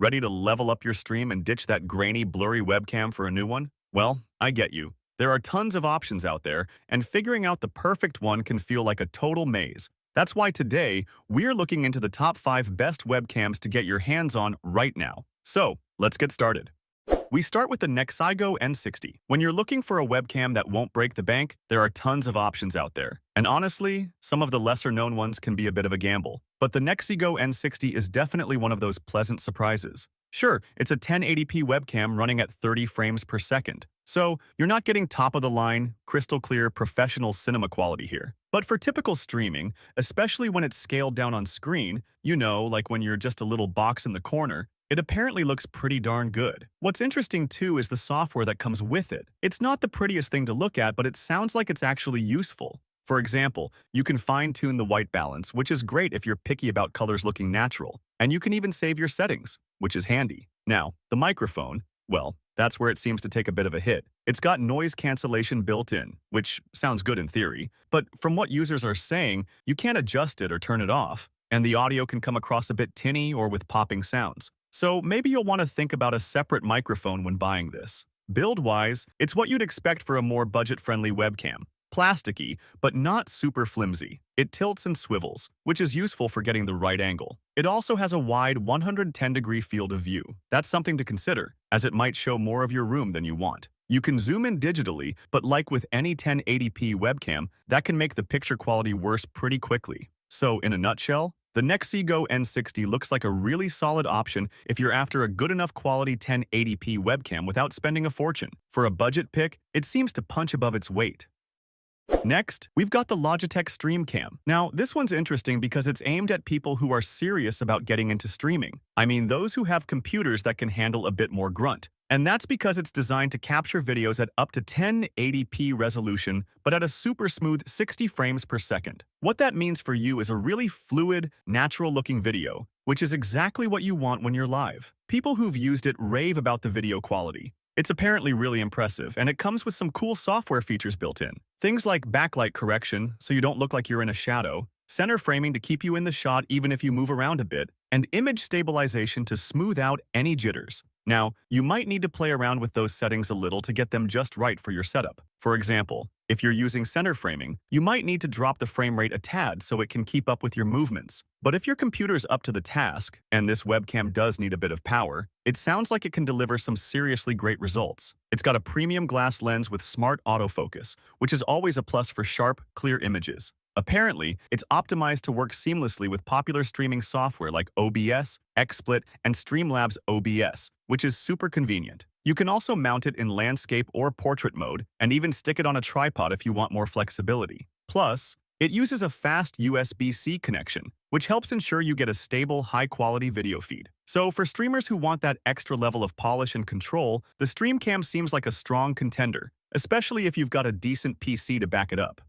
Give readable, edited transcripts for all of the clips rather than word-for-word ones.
Ready to level up your stream and ditch that grainy, blurry webcam for a new one? Well, I get you. There are tons of options out there, and figuring out the perfect one can feel like a total maze. That's why today, we're looking into the top 5 best webcams to get your hands on right now. So, let's get started. We start with the Nexigo N60. When you're looking for a webcam that won't break the bank, there are tons of options out there. And honestly, some of the lesser-known ones can be a bit of a gamble. But the Nexigo N60 is definitely one of those pleasant surprises. Sure, it's a 1080p webcam running at 30 frames per second. So, you're not getting top-of-the-line, crystal-clear, professional cinema quality here. But for typical streaming, especially when it's scaled down on screen, like when you're just a little box in the corner, it apparently looks pretty darn good. What's interesting too is the software that comes with it. It's not the prettiest thing to look at, but it sounds like it's actually useful. For example, you can fine-tune the white balance, which is great if you're picky about colors looking natural. And you can even save your settings, which is handy. Now, the microphone, well, that's where it seems to take a bit of a hit. It's got noise cancellation built in, which sounds good in theory, but from what users are saying, you can't adjust it or turn it off, and the audio can come across a bit tinny or with popping sounds. So maybe you'll want to think about a separate microphone when buying this. Build-wise, it's what you'd expect for a more budget-friendly webcam. Plasticky, but not super flimsy. It tilts and swivels, which is useful for getting the right angle. It also has a wide 110-degree field of view. That's something to consider, as it might show more of your room than you want. You can zoom in digitally, but like with any 1080p webcam, that can make the picture quality worse pretty quickly. So, in a nutshell, the Nexigo N60 looks like a really solid option if you're after a good enough quality 1080p webcam without spending a fortune. For a budget pick, it seems to punch above its weight. Next, we've got the Logitech StreamCam. Now, this one's interesting because it's aimed at people who are serious about getting into streaming. I mean, those who have computers that can handle a bit more grunt. And that's because it's designed to capture videos at up to 1080p resolution, but at a super smooth 60 frames per second. What that means for you is a really fluid, natural-looking video, which is exactly what you want when you're live. People who've used it rave about the video quality. It's apparently really impressive, and it comes with some cool software features built in. Things like backlight correction, so you don't look like you're in a shadow, center framing to keep you in the shot even if you move around a bit, and image stabilization to smooth out any jitters. Now, you might need to play around with those settings a little to get them just right for your setup. For example, if you're using center framing, you might need to drop the frame rate a tad so it can keep up with your movements. But if your computer's up to the task, and this webcam does need a bit of power, it sounds like it can deliver some seriously great results. It's got a premium glass lens with smart autofocus, which is always a plus for sharp, clear images. Apparently, it's optimized to work seamlessly with popular streaming software like OBS, XSplit, and Streamlabs OBS, which is super convenient. You can also mount it in landscape or portrait mode, and even stick it on a tripod if you want more flexibility. Plus, it uses a fast USB-C connection, which helps ensure you get a stable, high-quality video feed. So for streamers who want that extra level of polish and control, the StreamCam seems like a strong contender, especially if you've got a decent PC to back it up.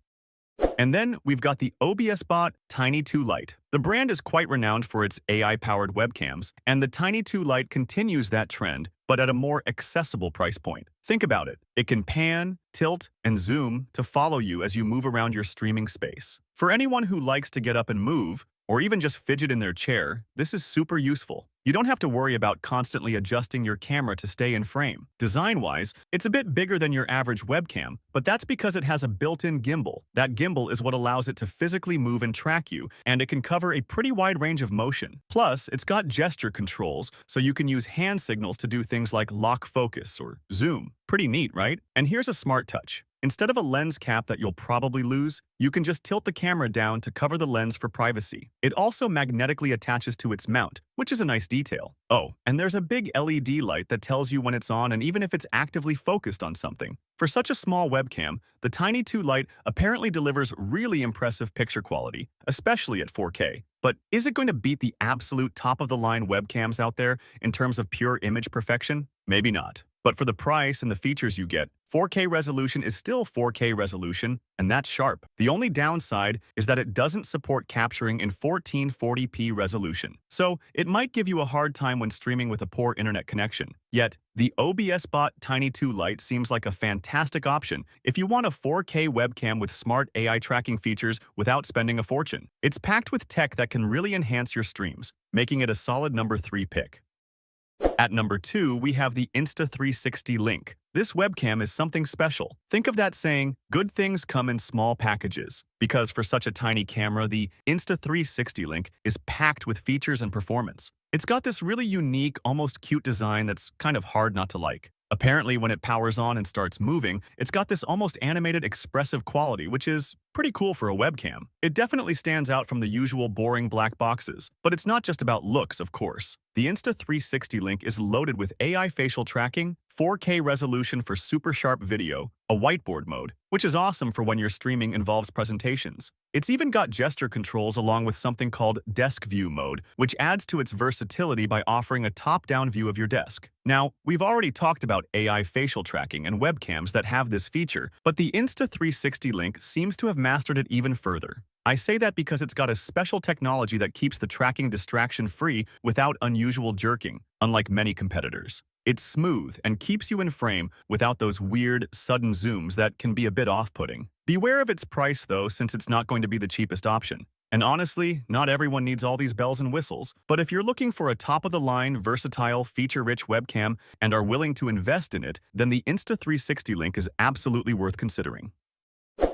And then we've got the OBSBOT Tiny 2 Lite. The brand is quite renowned for its AI-powered webcams, and the Tiny 2 Lite continues that trend, but at a more accessible price point. Think about it. It can pan, tilt, and zoom to follow you as you move around your streaming space. For anyone who likes to get up and move, or even just fidget in their chair, this is super useful. You don't have to worry about constantly adjusting your camera to stay in frame. Design-wise, it's a bit bigger than your average webcam, but that's because it has a built-in gimbal. That gimbal is what allows it to physically move and track you, and it can cover a pretty wide range of motion. Plus, it's got gesture controls, so you can use hand signals to do things like lock focus or zoom. Pretty neat, right? And here's a smart touch. Instead of a lens cap that you'll probably lose, you can just tilt the camera down to cover the lens for privacy. It also magnetically attaches to its mount, which is a nice detail. Oh, and there's a big LED light that tells you when it's on and even if it's actively focused on something. For such a small webcam, the Tiny 2 Lite apparently delivers really impressive picture quality, especially at 4K. But is it going to beat the absolute top-of-the-line webcams out there in terms of pure image perfection? Maybe not. But for the price and the features you get, 4K resolution is still 4K resolution, and that's sharp. The only downside is that it doesn't support capturing in 1440p resolution. So it might give you a hard time when streaming with a poor internet connection. Yet, the OBSBOT Tiny 2 Lite seems like a fantastic option if you want a 4K webcam with smart AI tracking features without spending a fortune. It's packed with tech that can really enhance your streams, making it a solid number 3 pick. At number 2, we have the Insta360 Link. This webcam is something special. Think of that saying, good things come in small packages. Because for such a tiny camera, the Insta360 Link is packed with features and performance. It's got this really unique, almost cute design that's kind of hard not to like. Apparently, when it powers on and starts moving, it's got this almost animated, expressive quality, which is pretty cool for a webcam. It definitely stands out from the usual boring black boxes, but it's not just about looks, of course. The Insta360 Link is loaded with AI facial tracking, 4K resolution for super sharp video, a whiteboard mode, which is awesome for when your streaming involves presentations. It's even got gesture controls along with something called desk view mode, which adds to its versatility by offering a top-down view of your desk. Now, we've already talked about AI facial tracking and webcams that have this feature, but the Insta360 Link seems to have mastered it even further. I say that because it's got a special technology that keeps the tracking distraction-free without unusual jerking, unlike many competitors. It's smooth and keeps you in frame without those weird, sudden zooms that can be a bit off-putting. Beware of its price, though, since it's not going to be the cheapest option. And honestly, not everyone needs all these bells and whistles, but if you're looking for a top-of-the-line, versatile, feature-rich webcam and are willing to invest in it, then the Insta360 Link is absolutely worth considering.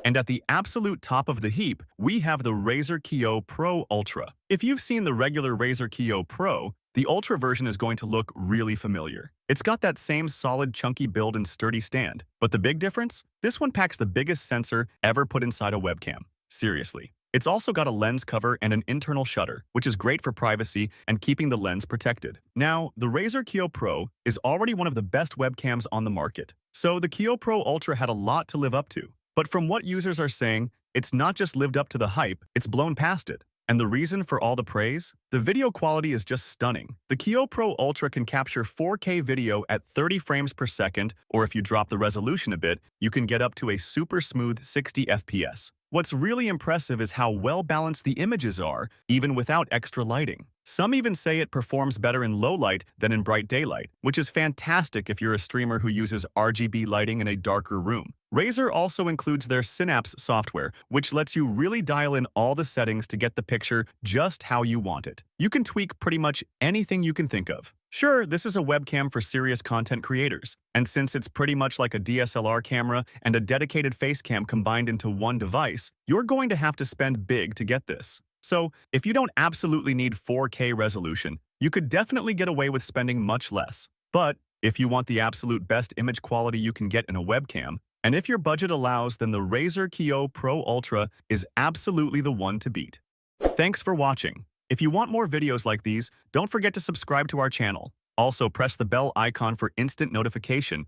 And at the absolute top of the heap, we have the Razer Kiyo Pro Ultra. If you've seen the regular Razer Kiyo Pro, the Ultra version is going to look really familiar. It's got that same solid, chunky build and sturdy stand. But the big difference? This one packs the biggest sensor ever put inside a webcam. Seriously. It's also got a lens cover and an internal shutter, which is great for privacy and keeping the lens protected. Now, the Razer Kiyo Pro is already one of the best webcams on the market. So the Kiyo Pro Ultra had a lot to live up to. But from what users are saying, it's not just lived up to the hype, it's blown past it. And the reason for all the praise? The video quality is just stunning. The Kiyo Pro Ultra can capture 4K video at 30 frames per second, or if you drop the resolution a bit, you can get up to a super smooth 60 FPS. What's really impressive is how well-balanced the images are, even without extra lighting. Some even say it performs better in low light than in bright daylight, which is fantastic if you're a streamer who uses RGB lighting in a darker room. Razer also includes their Synapse software, which lets you really dial in all the settings to get the picture just how you want it. You can tweak pretty much anything you can think of. Sure, this is a webcam for serious content creators, and since it's pretty much like a DSLR camera and a dedicated face cam combined into one device, you're going to have to spend big to get this. So, if you don't absolutely need 4K resolution, you could definitely get away with spending much less. But if you want the absolute best image quality you can get in a webcam, and if your budget allows, then the Razer Kiyo Pro Ultra is absolutely the one to beat. Thanks for watching. If you want more videos like these, don't forget to subscribe to our channel. Also, press the bell icon for instant notification